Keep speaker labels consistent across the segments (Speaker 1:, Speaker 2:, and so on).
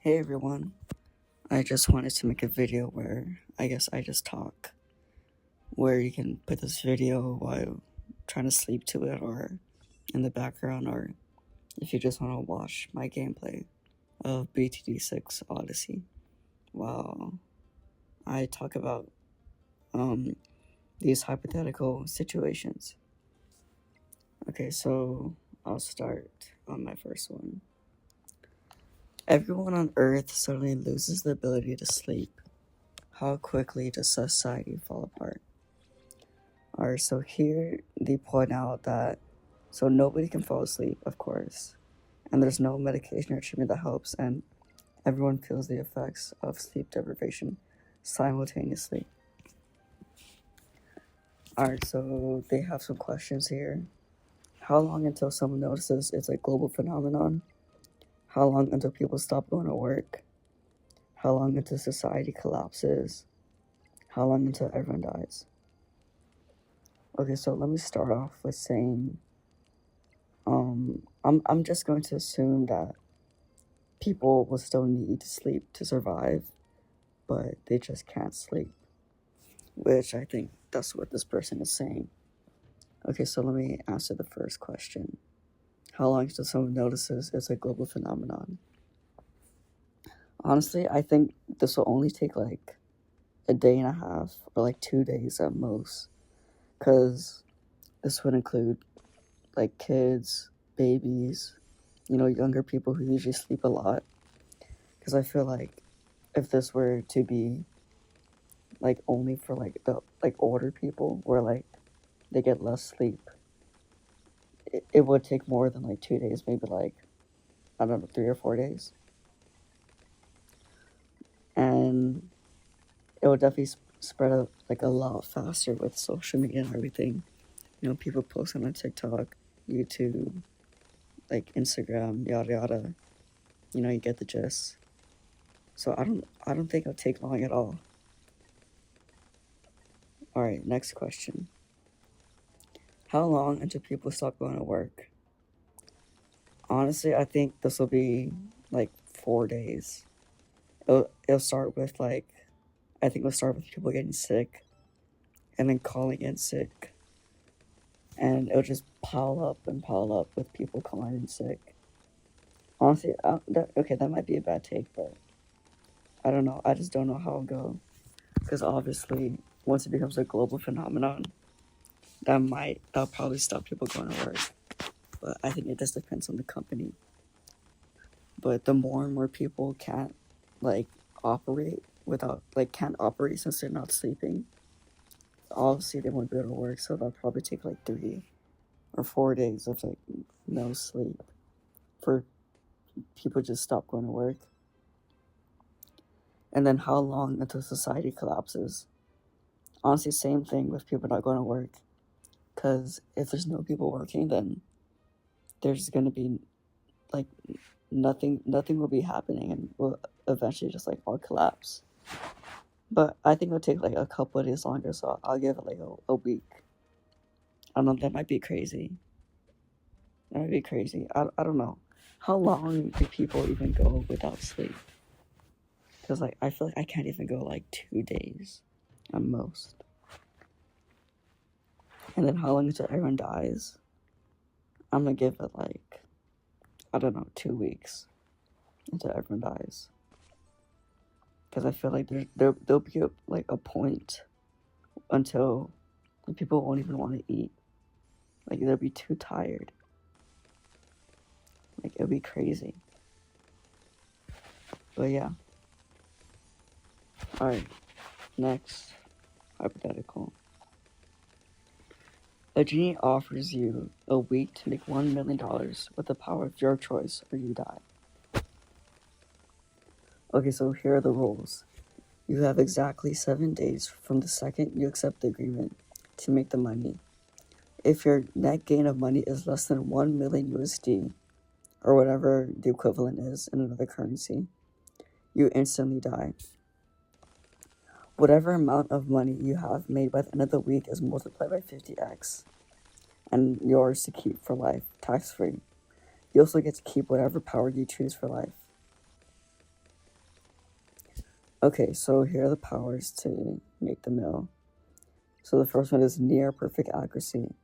Speaker 1: Hey everyone, I just wanted to make a video where I just talk, where you can put this video while trying to sleep to it or in the background, or if you just want to watch my gameplay of BTD6 Odyssey while I talk about um, these hypothetical situations. Okay, so I'll start on my first one. Everyone on Earth suddenly loses the ability to sleep. How quickly does society fall apart? Alright, so here they point out that nobody can fall asleep, of course, and there's no medication or treatment that helps, and everyone feels the effects of sleep deprivation simultaneously. Alright, so they have some questions here. How long until someone notices it's a global phenomenon? How long until people stop going to work? How long until society collapses? How long until everyone dies? Okay, so let me start off with saying I'm just going to assume that people will still need sleep to survive, but they just can't sleep, which I think that's what this person is saying. Okay, so let me answer the first question. How long until someone notices it's a global phenomenon? Honestly, I think this will only take like a day and a half or like 2 days at most, because this would include like kids, babies, younger people who usually sleep a lot. Because I feel like if this were to be like only for like the like older people where like they get less sleep, it would take more than like 2 days, maybe like I don't know, 3 or 4 days, and it would definitely spread out like a lot faster with social media and everything. People posting on TikTok, YouTube, like Instagram, yada yada. You get the gist. So I don't think it'll take long at all. All right, next question. How long until people stop going to work? Honestly, I think this will be like 4 days. It'll start with like, I think it'll start with people getting sick and then calling in sick. And it'll just pile up with people calling in sick. Honestly, okay, that might be a bad take, but I don't know. I just don't know how it'll go. Because obviously, once it becomes a global phenomenon, that'll probably stop people going to work. But I think it just depends on the company. But the more and more people can't like operate without like can't operate since they're not sleeping, obviously they won't be able to work. So that'll probably take like 3 or 4 days of like no sleep for people to just stop going to work. And then how long until society collapses? Honestly, same thing with people not going to work. Because if there's no people working, then there's gonna be like nothing will be happening, and will eventually just like all collapse. But I think it'll take like a couple of days longer, so I'll give it like a week. I don't know, that might be crazy. That might be crazy. I don't know. How long do people even go without sleep? Because like I feel like I can't even go like 2 days at most. And then how long until everyone dies? I'm gonna give it like, I don't know, 2 weeks until everyone dies. Because I feel like there'll be like a point until people won't even want to eat. Like they'll be too tired. Like it'll be crazy. But yeah. Alright, next hypothetical. A genie offers you a week to make $1 million with the power of your choice, or you die. Okay, so here are the rules. You have exactly 7 days from the second you accept the agreement to make the money. If your net gain of money is less than 1 million USD, or whatever the equivalent is in another currency, you instantly die. Whatever amount of money you have made by the end of the week is multiplied by 50x, and yours to keep for life, tax-free. You also get to keep whatever power you choose for life. Okay, so here are the powers to make the mill. So the first one is near perfect accuracy.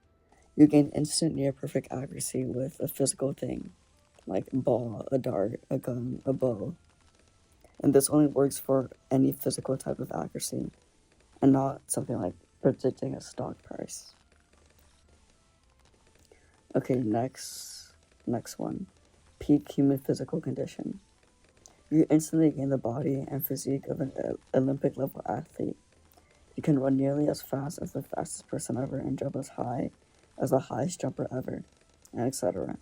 Speaker 1: You gain instant near perfect accuracy with a physical thing, like a ball, a dart, a gun, a bow. And this only works for any physical type of accuracy, and not something like predicting a stock price. Okay, next one. Peak human physical condition. You instantly gain the body and physique of an Olympic level athlete. You can run nearly as fast as the fastest person ever and jump as high as the highest jumper ever, and etc.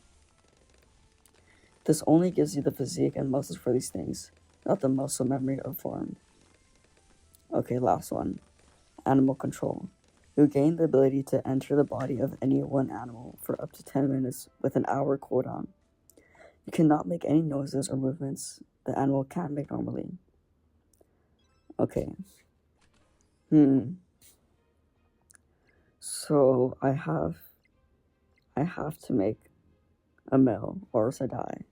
Speaker 1: This only gives you the physique and muscles for these things, not the muscle memory or form. Okay, last one. Animal control. You gain the ability to enter the body of any one animal for up to 10 minutes with an hour cooldown. You cannot make any noises or movements the animal can't make normally. Okay. So I have to make a mill or else I die.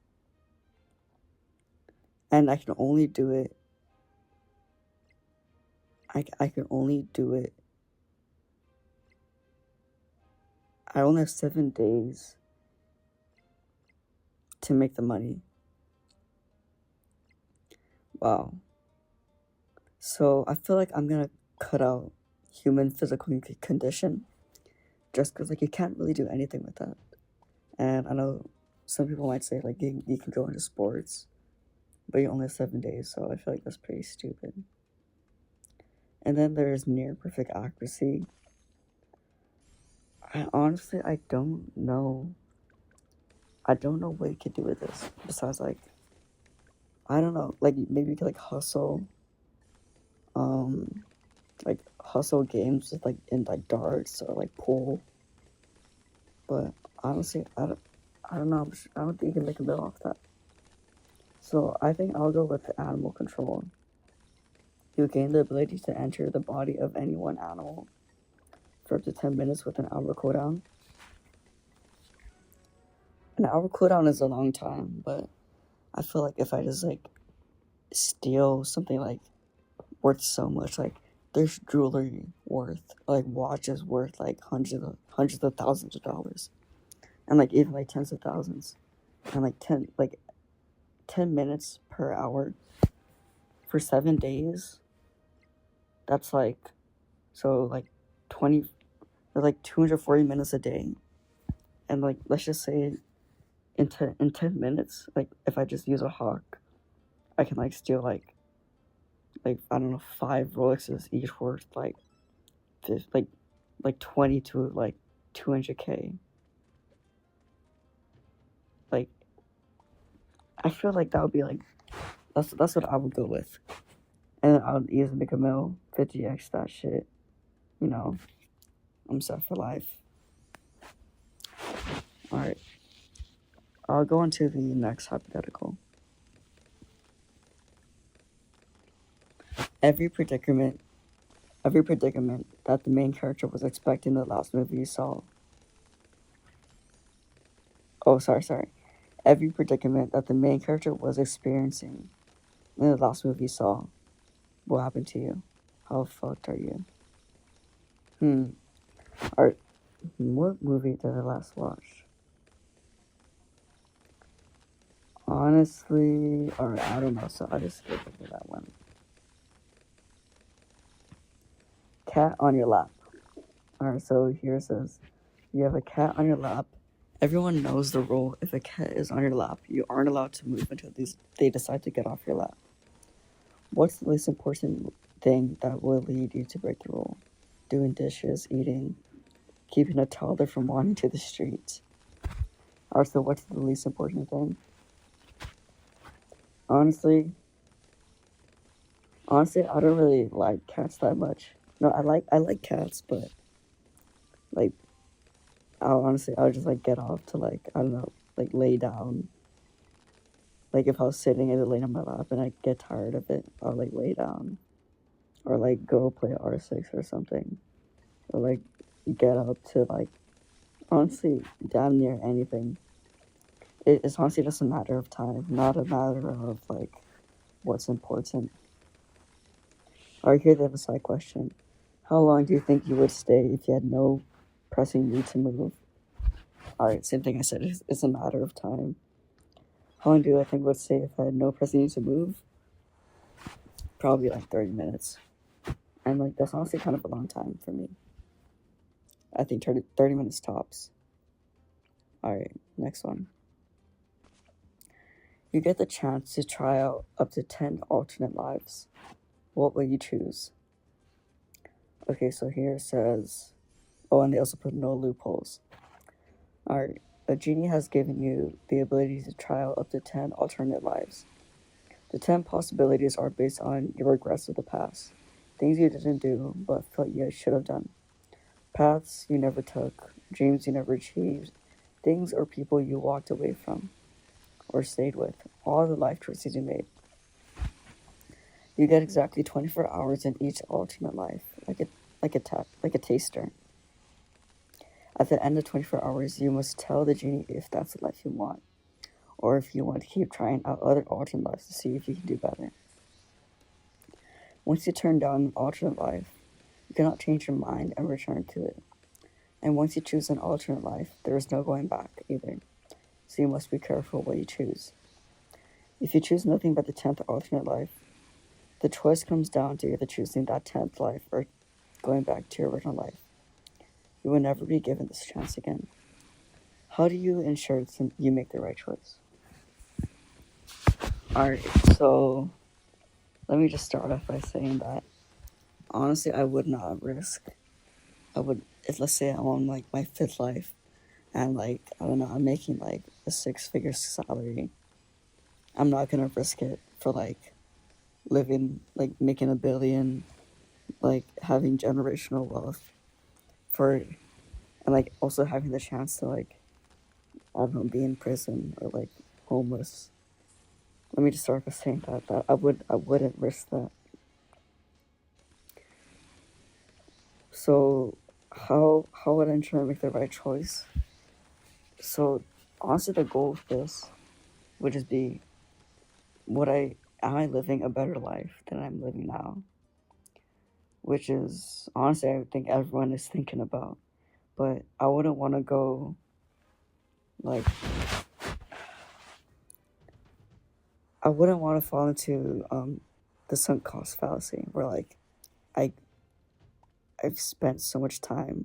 Speaker 1: And I can only do it I can only do it. I only have 7 days to make the money. Wow. So I feel like I'm gonna cut out human physical condition just because like you can't really do anything with that. And I know some people might say like you can go into sports, but you only have 7 days, so I feel like that's pretty stupid. And then there's near perfect accuracy. I don't know. I don't know what you could do with this besides like I don't know, like maybe you could like um hustle games with like in like darts or like pool. But honestly, I don't know. I don't think you can make a bill off that. So I think I'll go with the animal control. You gain the ability to enter the body of any one animal for up to 10 minutes with an hour cooldown. An hour cooldown is a long time, but I feel like if I just like steal something like worth so much, like there's jewelry worth, like watches worth like hundreds of thousands of dollars, and like even like tens of thousands, and like 10 minutes per hour for 7 days. That's like so like 20 or like 240 minutes a day, and like let's just say in 10 minutes, like if I just use a hawk, I can like steal like I don't know 5 Rolexes each worth like like 20 to like 200K. Like I feel like that would be like that's what I would go with, and then I would easily make a mill 50x that shit. You know, I'm set for life. All right, I'll go on to the next hypothetical. Every predicament, every predicament that the main character was expecting in the last movie you saw. Oh, sorry. Every predicament that the main character was experiencing in the last movie you saw. What happened to you? How fucked are you? Alright, what movie did I last watch? Honestly, alright, I don't know, so I'll just skip over that one. Cat on your lap. Alright, so here it says, you have a cat on your lap. Everyone knows the rule. If a cat is on your lap, you aren't allowed to move until they decide to get off your lap. What's the least important thing that will lead you to break the rule? Doing dishes, eating, keeping a toddler from wandering to the streets. Also, what's the least important thing? Honestly, I don't really like cats that much. No, I like cats, but like I'll just like get off to like I don't know, like lay down. Like if I was sitting and it laid on my lap and I get tired of it, I'll like lay down, or like go play R6 or something, or like get up to like honestly damn near anything. It's honestly just a matter of time, not a matter of like what's important. Alright, here's the other side question. How long do you think you would stay if you had no pressing need to move? Alright, same thing I said. It's a matter of time. How long do I think I would stay if I had no pressing need to move? Probably like 30 minutes. And like that's honestly kind of a long time for me. I think 30 minutes tops. Alright, next one. You get the chance to try out up to 10 alternate lives. What will you choose? Okay, so here it says, oh, and they also put no loopholes. Alright, a genie has given you the ability to try out up to 10 alternate lives. The 10 possibilities are based on your regrets of the past, things you didn't do but felt you should have done, paths you never took, dreams you never achieved, things or people you walked away from or stayed with, all the life choices you made. You get exactly 24 hours in each alternate life, like a taster. At the end of 24 hours, you must tell the genie if that's the life you want, or if you want to keep trying out other alternate lives to see if you can do better. Once you turn down an alternate life, you cannot change your mind and return to it. And once you choose an alternate life, there is no going back either. So you must be careful what you choose. If you choose nothing but the 10th alternate life, the choice comes down to either choosing that 10th life or going back to your original life. You will never be given this chance again. How do you ensure you make the right choice? Alright, so let me just start off by saying that honestly, I would not risk. If let's say I'm on like my 5th life and like, I don't know, I'm making like a 6-figure salary, I'm not gonna risk it for like living, like making $1 billion, like having generational wealth for, and like also having the chance to like, I don't know, be in prison or like homeless. Let me just start by saying that I wouldn't risk that. So how would I ensure I make the right choice? So honestly, the goal of this would just be, am I living a better life than I'm living now? Which is honestly I think everyone is thinking about. But I wouldn't want to go like, I wouldn't want to fall into the sunk cost fallacy where like I I've spent so much time,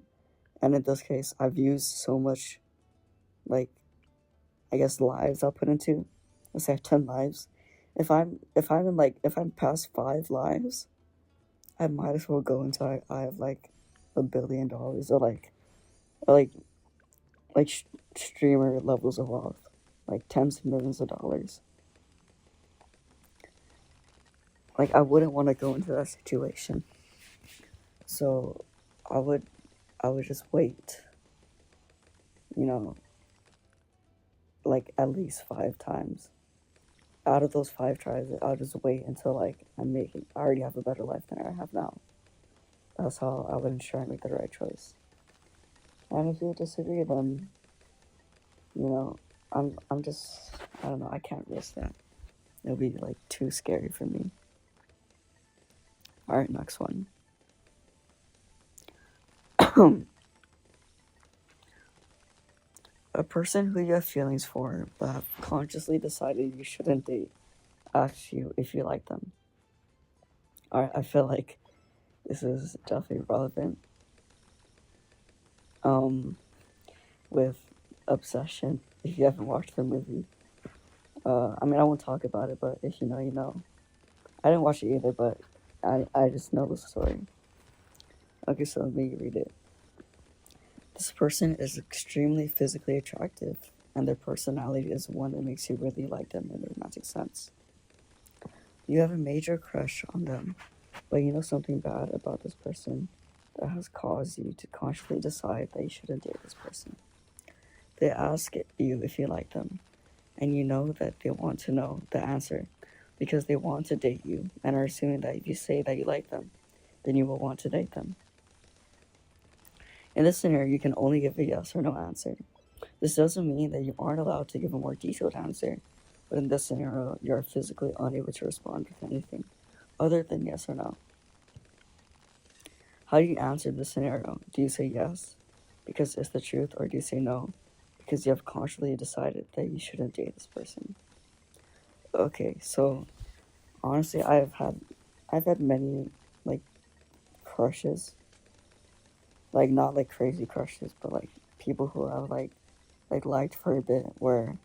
Speaker 1: and in this case I've used so much, like, I guess lives I'll put into. Let's say I have 10 lives. If I'm past 5 lives, I might as well go until I have like $1 billion or like streamer levels of wealth, like tens of millions of dollars. Like I wouldn't want to go into that situation. So I would I would just wait, you know, like at least 5 times. Out of those 5 tries, I'll just wait until like I already have a better life than I have now. That's how I would ensure I make the right choice. And if you disagree, then I'm just, I don't know, I can't risk that. It'll be like too scary for me. All right, next one. A person who you have feelings for but have consciously decided you shouldn't date asks you if you like them. All right, I feel like this is definitely relevant. With Obsession, if you haven't watched the movie. I mean, I won't talk about it, but if you know, you know. I didn't watch it either, but I just know the story. Okay, so let me read it. This person is extremely physically attractive, and their personality is one that makes you really like them in a romantic sense. You have a major crush on them, but you know something bad about this person that has caused you to consciously decide that you shouldn't date this person. They ask you if you like them, and you know that they want to know the answer because they want to date you and are assuming that if you say that you like them, then you will want to date them. In this scenario, you can only give a yes or no answer. This doesn't mean that you aren't allowed to give a more detailed answer, but in this scenario, you are physically unable to respond with anything other than yes or no. How do you answer this scenario? Do you say yes because it's the truth, or do you say no because you have consciously decided that you shouldn't date this person? Okay, so honestly, I've had many like crushes, like not like crazy crushes, but like people who I've like liked for a bit, where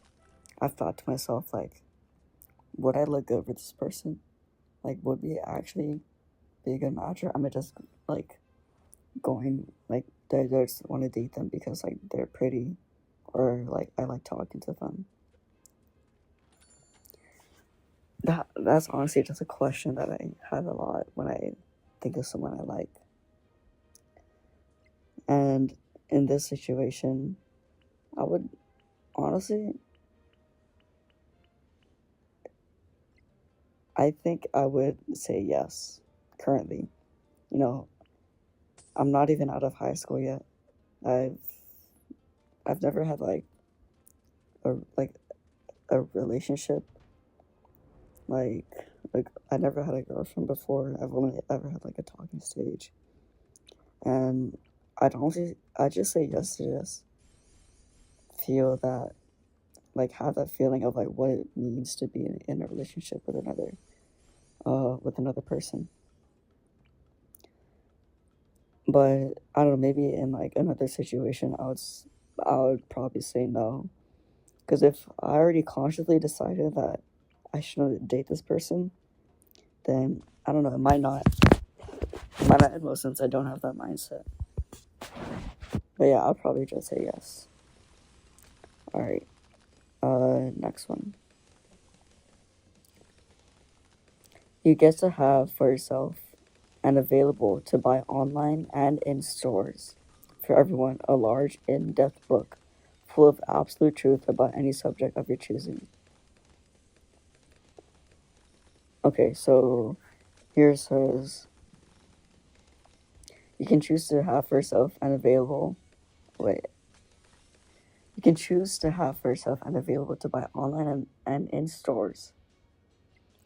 Speaker 1: I've thought to myself like, would I look good with this person? Like, would we actually be a good match, or am I just like going like, do I just want to date them because like they're pretty, or like I like talking to them? That's honestly just a question that I have a lot when I think of someone I like. And in this situation, I would honestly, I think I would say yes. Currently, you know, I'm not even out of high school yet. I've I've never had like a relationship, like I never had a girlfriend before. I've only ever had like a talking stage, and I just say yes to just feel that, like, have that feeling of like what it means to be in a relationship with another person. But I don't know, maybe in like another situation, I would probably say no, because if I already consciously decided that I shouldn't date this person, then I don't know, it might not make most sense. I don't have that mindset. But yeah, I'll probably just say yes. All right. Next one. You get to have for yourself and available to buy online and in stores for everyone a large, in depth book full of absolute truth about any subject of your choosing. Okay, so here says you can choose to have for yourself and available. Wait. You can choose to have for yourself and available to buy online and in stores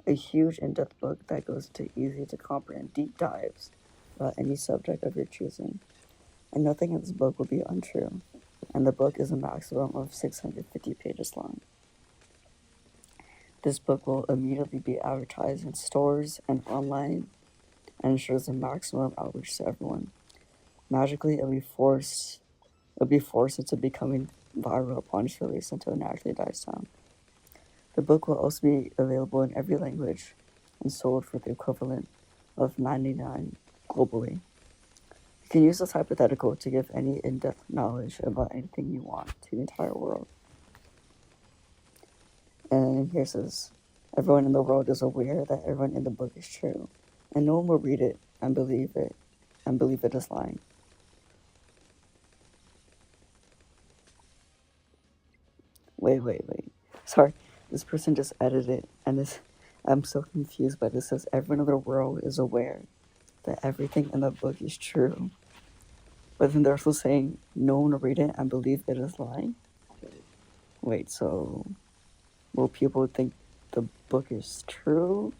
Speaker 1: a huge in depth book that goes into easy to comprehend deep dives about any subject of your choosing. And nothing in this book will be untrue. And the book is a maximum of 650 pages long. This book will immediately be advertised in stores and online and ensures the maximum outreach to everyone. Magically, it'll be forced into becoming viral upon its release until it naturally dies down. The book will also be available in every language and sold for the equivalent of $99 globally. You can use this hypothetical to give any in-depth knowledge about anything you want to the entire world. And here says, everyone in the world is aware that everyone in the book is true, and no one will read it and believe it is lying. Wait. Sorry, this person just edited it, and I'm so confused by this. It says everyone in the world is aware that everything in the book is true, but then they're also saying no one will read it and believe it is lying. Wait, so will people think the book is true,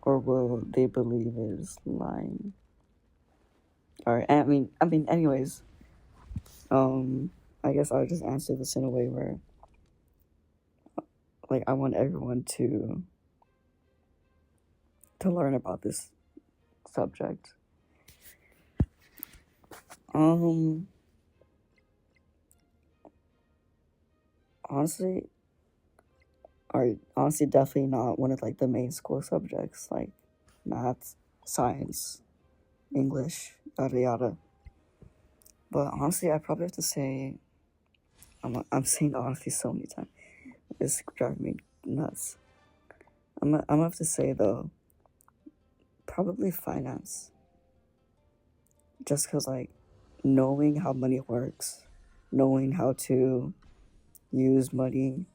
Speaker 1: or will they believe it is lying? All right. Anyways, I guess I'll just answer this in a way where, like, I want everyone to learn about this subject. Um, honestly, definitely not one of like the main school subjects like math, science, English, yada yada. But honestly, I probably have to say, I'm saying honestly so many times. It's driving me nuts. I'm gonna have to say though, probably finance. Just because, like, knowing how money works, knowing how to use money,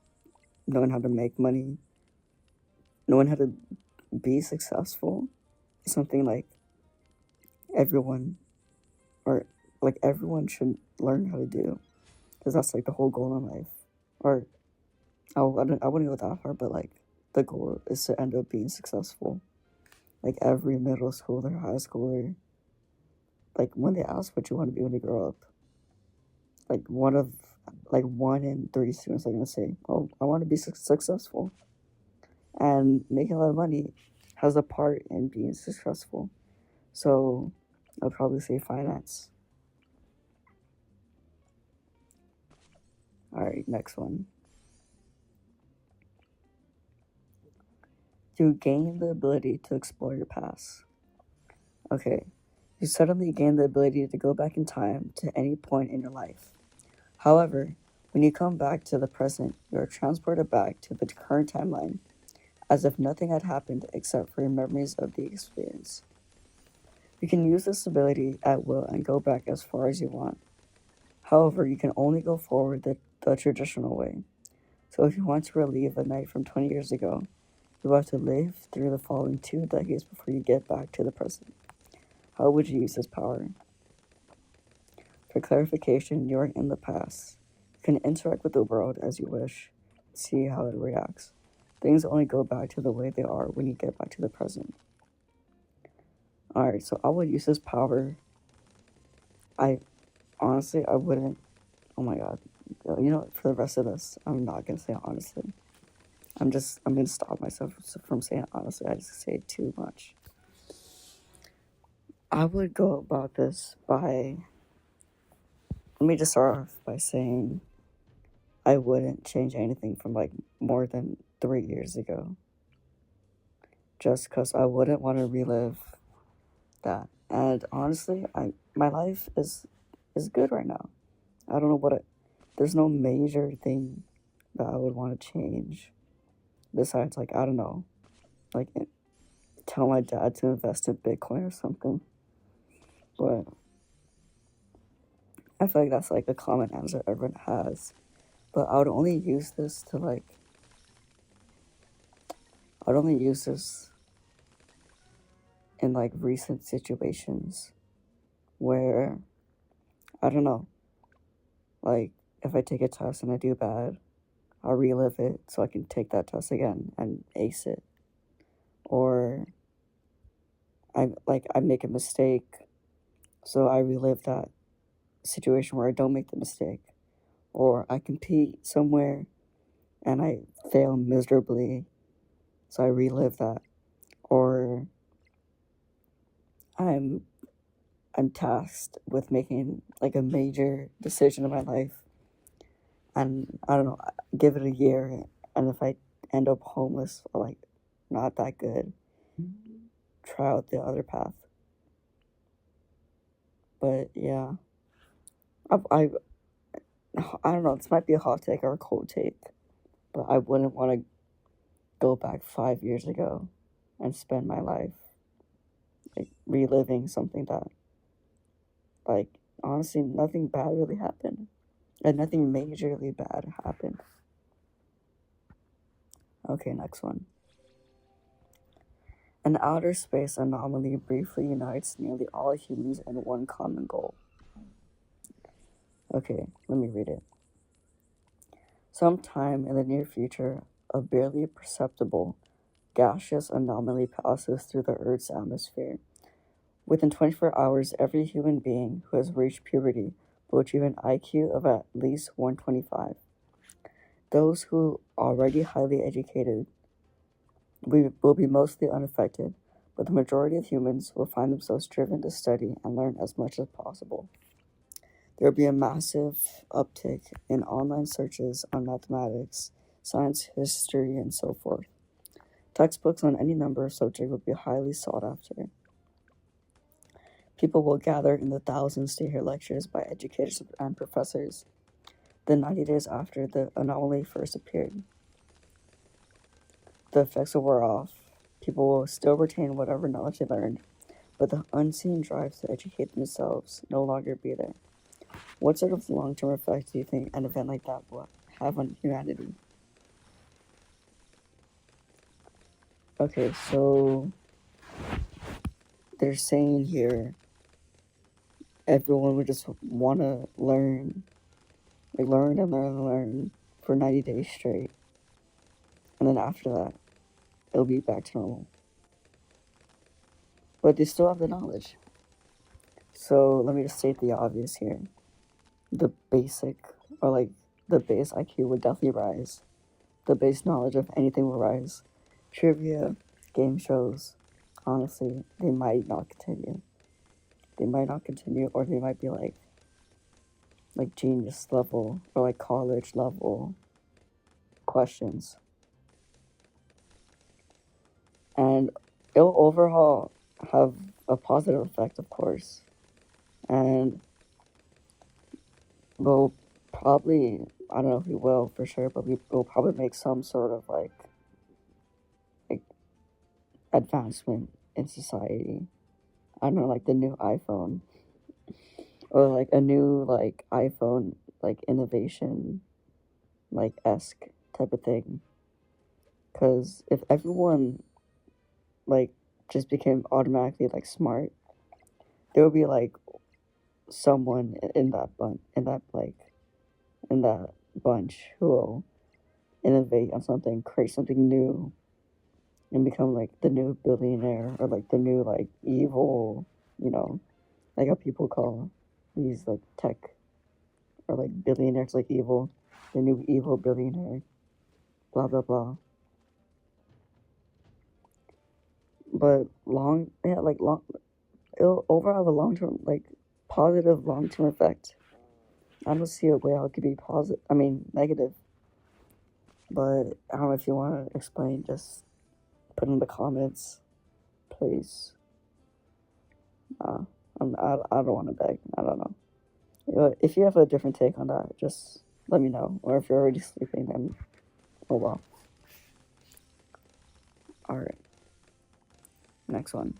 Speaker 1: knowing how to make money, knowing how to be successful is something like everyone, or like everyone should learn how to do, because that's like the whole goal in life. Or I wouldn't go that far, but like the goal is to end up being successful. Like every middle schooler, high schooler, like when they ask what you want to be when you grow up, like one in three students are gonna say, "Oh, I want to be successful," and making a lot of money has a part in being successful. So I'll probably say finance. All right, next one. You gain the ability to explore your past. Okay, you suddenly gain the ability to go back in time to any point in your life. However, when you come back to the present, you are transported back to the current timeline as if nothing had happened except for your memories of the experience. You can use this ability at will and go back as far as you want. However, you can only go forward the traditional way. So if you want to relive a night from 20 years ago, you have to live through the following 2 decades before you get back to the present. How would you use this power? For clarification, you are in the past. You can interact with the world as you wish, see how it reacts. Things only go back to the way they are when you get back to the present. Alright, so I would use this power. I honestly, I wouldn't. Oh my god. For the rest of this, I'm not gonna say honestly. I'm gonna stop myself from saying honestly. I just say too much. I would go about this by. Let me just start off by saying I wouldn't change anything from like more than 3 years ago. Just because I wouldn't want to relive that. And honestly, my life is good right now. I don't know there's no major thing that I would want to change. Besides, like, I don't know, like tell my dad to invest in Bitcoin or something. But I feel like that's like a common answer everyone has. But I would only use this in like recent situations where, I don't know, like if I take a test and I do bad, I'll relive it so I can take that test again and ace it. Or I make a mistake, so I relive that situation where I don't make the mistake. Or I compete somewhere and I fail miserably, so I relive that. Or I'm I'm tasked with making like a major decision in my life, and I don't know, give it a year, and if I end up homeless or like not that good, try out the other path. But yeah, I I don't know. This might be a hot take or a cold take, but I wouldn't want to go back 5 years ago and spend my life like reliving something that, like, honestly, nothing bad really happened, and nothing majorly bad happened. Okay, next one. An outer space anomaly briefly unites nearly all humans in one common goal. Okay, let me read it. Sometime in the near future, a barely perceptible gaseous anomaly passes through the Earth's atmosphere. Within 24 hours, every human being who has reached puberty will achieve an IQ of at least 125. Those who are already highly educated will be mostly unaffected, but the majority of humans will find themselves driven to study and learn as much as possible. There will be a massive uptick in online searches on mathematics, science, history, and so forth. Textbooks on any number of subjects will be highly sought after. People will gather in the thousands to hear lectures by educators and professors. Then 90 days after the anomaly first appeared, the effects will wear off. People will still retain whatever knowledge they learned, but the unseen drive to educate themselves no longer be there. What sort of long-term effect do you think an event like that will have on humanity? Okay, so they're saying here everyone would just want to learn, like learn and learn and learn for 90 days straight. And then after that, it'll be back to normal. But they still have the knowledge. So let me just state the obvious here. The basic, or like the base IQ would definitely rise. The base knowledge of anything will rise. Trivia, game shows, honestly, they might not continue. They might not continue, or they might be like genius level or like college level questions. And it'll overall have a positive effect, of course. And we'll probably, I don't know if we will for sure, but we will probably make some sort of like advancement in society. I don't know, like the new iPhone or like a new like iPhone like innovation like esque type of thing. Because if everyone like just became automatically like smart, there would be like someone in that bunch who will innovate on something, create something new, and become like the new billionaire or like the new like evil, you know, like how people call these like tech or like billionaires like evil, the new evil billionaire, blah blah blah. But it'll overall have a long term like positive long term effect. I don't see a way how it could be positive. I mean negative. But I don't know if you want to explain. Just put in the comments, please. Uh, I don't want to beg. I don't know. If you have a different take on that, just let me know. Or if you're already sleeping, then oh well. All right. Next one.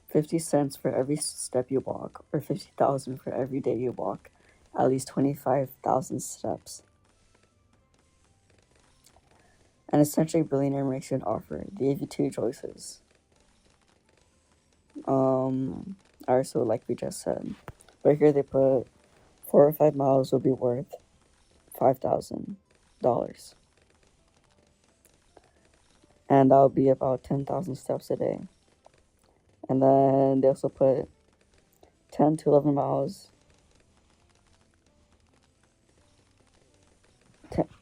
Speaker 1: 50 cents for every step you walk, or 50,000 for every day you walk, at least 25,000 steps. An essentially billionaire makes you an offer. They gave you two choices. Alright, so like we just said, right here they put 4 or 5 miles will be worth $5,000, and that would be about 10,000 steps a day. And then they also put 10 to 11 miles.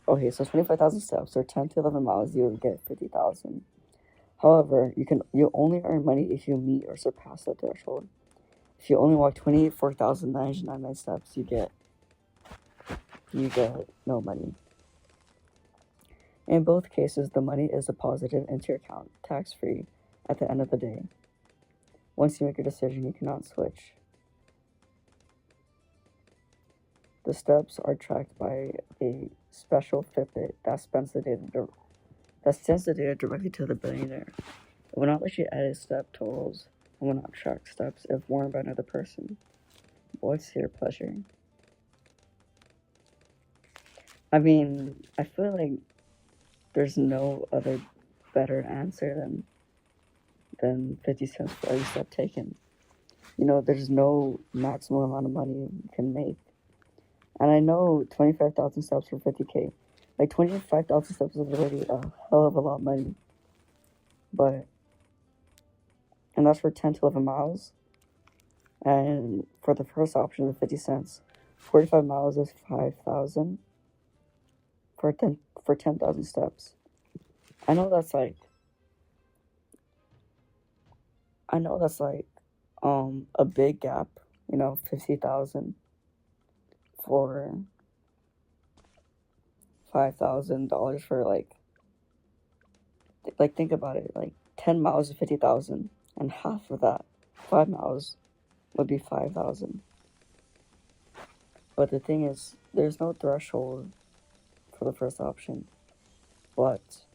Speaker 1: Okay, so 25,000 steps or 10 to 11 miles, you would get 50,000. However, you only earn money if you meet or surpass that threshold. If you only walk 24,999 steps, you get no money. In both cases, the money is deposited into your account, tax-free, at the end of the day. Once you make a decision, you cannot switch. The steps are tracked by a special Fitbit that sends the data directly to the billionaire. It will not let you edit step totals and will not track steps if worn by another person. What's your pleasure? I mean, I feel like there's no other better answer than 50 cents for every step taken. You know, there's no maximum amount of money you can make. And I know 25,000 steps for 50K. Like 25,000 steps is already a hell of a lot of money. And that's for 10 to 11 miles. And for the first option, the 50 cents, 45 miles is 5,000 for 10,000 steps. I know that's like a big gap, 50,000 for $5,000 for think about it, like 10 miles is 50,000 and half of that 5 miles would be 5,000. But the thing is, there's no threshold for the first option. But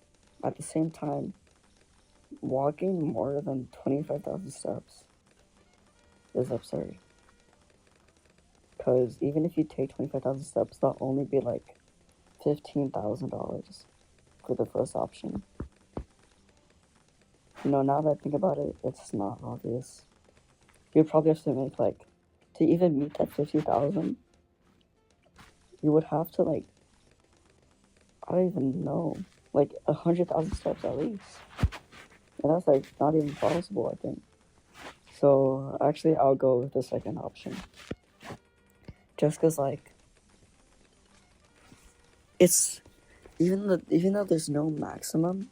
Speaker 1: at the same time, walking more than 25,000 steps is absurd. Because even if you take 25,000 steps, that'll only be like $15,000 for the first option. Now that I think about it, it's not obvious. You'd probably have to make to even meet that 50,000, you would have to I don't even know, 100,000 steps at least. And that's like not even possible, I think. So actually, I'll go with the second option. Just because, like, it's even though there's no maximum,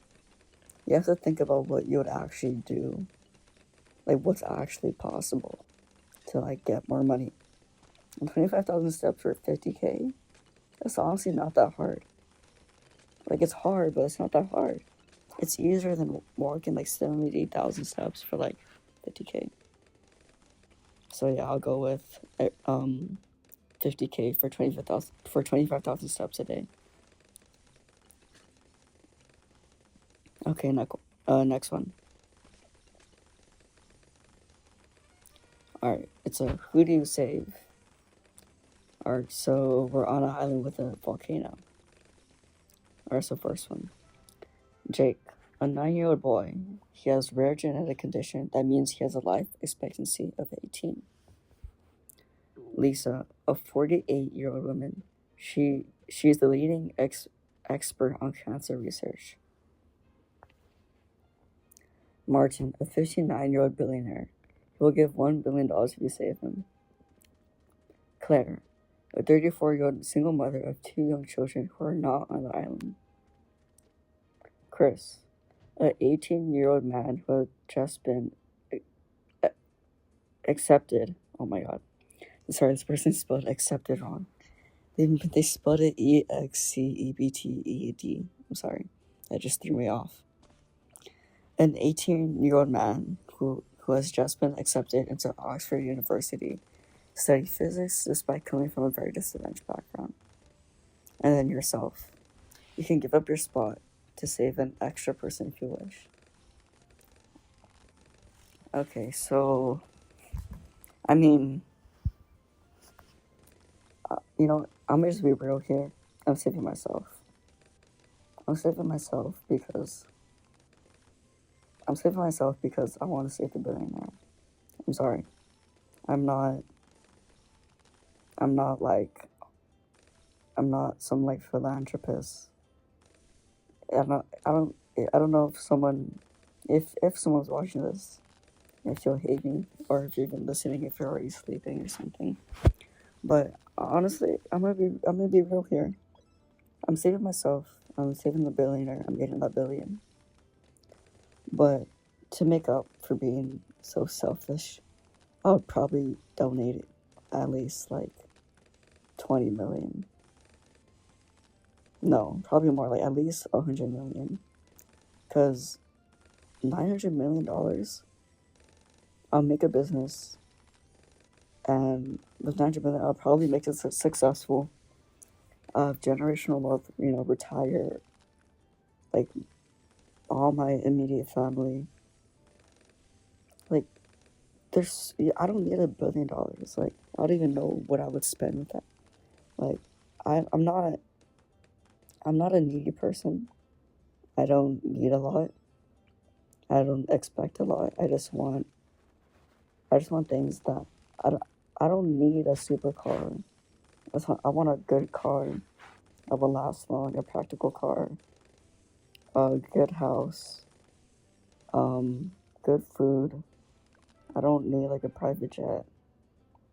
Speaker 1: you have to think about what you would actually do, like what's actually possible to like get more money. And 25,000 steps for 50K, that's honestly not that hard. Like it's hard, but it's not that hard. It's easier than walking like 78,000 steps for like 50K. So yeah, I'll go with 50K for 25,000 steps a day. Okay, next one. All right, it's a who do you save? All right, so we're on an island with a volcano. All right, so first one, Jake, a 9-year-old boy. He has rare genetic condition that means he has a life expectancy of 18. Lisa, a 48-year-old woman. She's the leading expert on cancer research. Martin, a 59-year-old billionaire. He will give $1 billion if you save him. Claire, a 34-year-old single mother of 2 young children who are not on the island. Chris, an 18-year-old man who had just been accepted. Oh my god. Sorry, this person spelled accepted wrong. They spelled it EXCEBTED. I'm sorry. That just threw me off. An 18-year-old man who has just been accepted into Oxford University to study physics despite coming from a very disadvantaged background. And then yourself. You can give up your spot to save an extra person if you wish. Okay, so I mean, I'm gonna just be real here. I'm saving myself. I'm saving myself because I want to save the billionaire. I'm sorry. I'm not like I'm not some like philanthropist. I don't know if someone's watching this, if you'll hate me, or if you're even listening if you're already sleeping or something. But honestly, I'm gonna be real here. I'm saving myself. I'm saving the billionaire. I'm getting that billion. But to make up for being so selfish, I would probably donate at least like 20 million. No, probably more, like at least 100 million. Because $900 million, I'll make a business, and with 900 million, I'll probably make it successful. Generational wealth, retire like all my immediate family. Like, I don't need $1 billion. Like, I don't even know what I would spend with that. Like, I'm not a needy person. I don't need a lot. I don't expect a lot. I just want things that I don't need a supercar. I want a good car that will last long, a practical car, a good house, good food. I don't need like a private jet.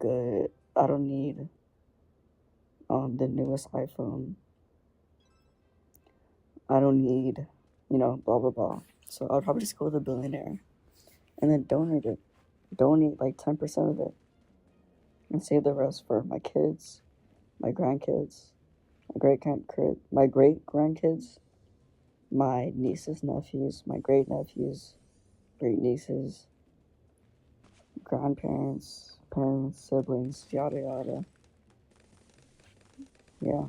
Speaker 1: I don't need the newest iPhone. I don't need, blah blah blah. So I'll probably just go with a billionaire, and then donate it. Donate like 10% of it, and save the rest for my kids, my grandkids, my great grandkids, my nieces, nephews, my great nephews, great nieces, grandparents, parents, siblings, yada yada. Yeah.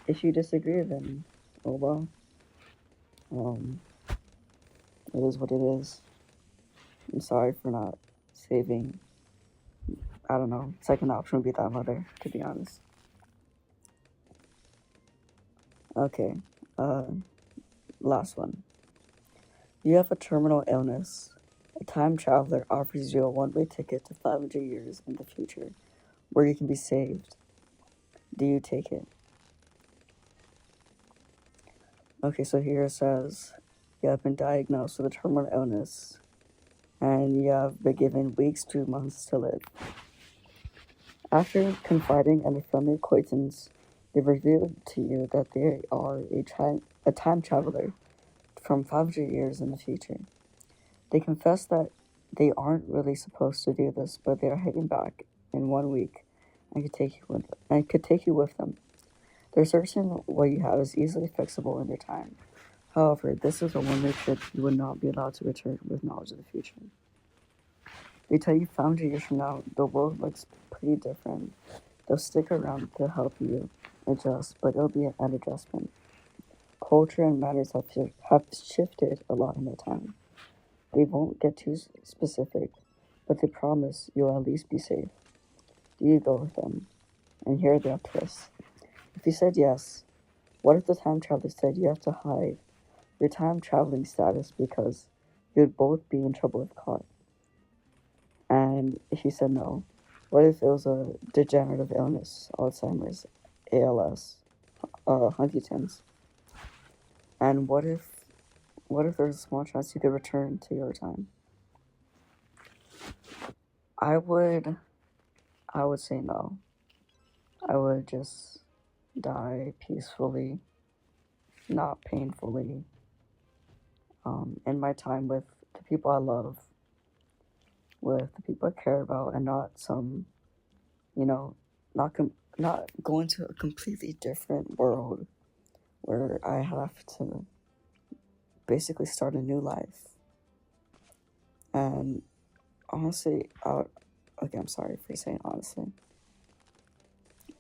Speaker 1: If you disagree, then oh well. It is what it is. I'm sorry for not saving. I don't know. Second option would be that mother, to be honest. Okay. Last one. You have a terminal illness. A time traveler offers you a one-way ticket to 500 years in the future, where you can be saved. Do you take it? Okay, so here it says, You have been diagnosed with a terminal illness, and you have been given weeks to months to live. After confiding in a friendly acquaintance, they revealed to you that they are a time traveler from 500 years in the future. They confess that they aren't really supposed to do this, but they are heading back in 1 week and could take you with them. They're certain what you have is easily fixable in their time. However, this is a one-way trip you would not be allowed to return with knowledge of the future. They tell you 500 years from now, the world looks pretty different. They'll stick around to help you adjust, but it'll be an adjustment. Culture and manners have shifted a lot in that time. They won't get too specific, but they promise you'll at least be safe. Do you go with them? And here are the twists. If you said yes, what if the time traveler said you have to hide your time traveling status because you'd both be in trouble if caught? And if you said no, what if it was a degenerative illness, Alzheimer's, ALS, Huntington's? And what if there's a small chance you could return to your time? I would say no. I would just die peacefully, not painfully, in my time with the people I love, with the people I care about, and not some, you know, not going to a completely different world where I have to basically start a new life. And honestly, okay, I'm sorry for saying honestly.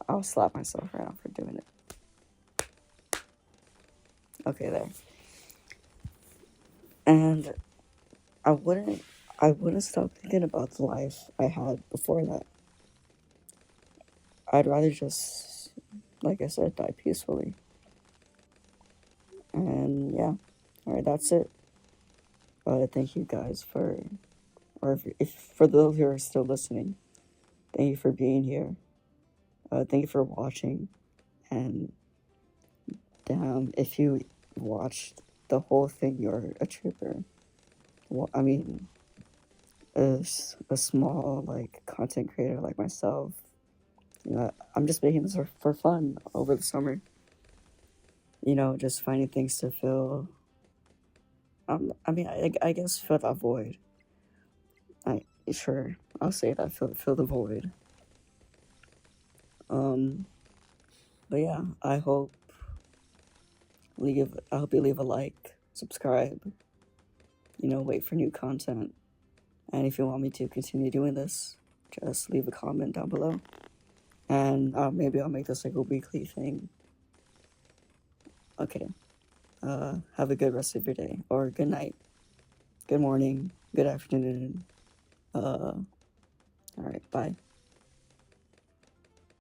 Speaker 1: I'll slap myself right now for doing it. Okay, there. And I wouldn't stop thinking about the life I had before that. I'd rather just, like I said, die peacefully. And yeah, all right, that's it. Thank you guys or if for those who are still listening, thank you for being here. Thank you for watching. And damn, if you watched the whole thing, you're a trooper. Well, I mean, a small like content creator like myself, I'm just making this for fun over the summer. Just finding things to fill. I guess fill that void. Sure, I'll say that fill the void. Um, but yeah, I hope you leave a like, subscribe. Wait for new content, and if you want me to continue doing this, just leave a comment down below, and maybe I'll make this like a weekly thing. Okay. Have a good rest of your day, or good night, good morning, good afternoon. All right, bye.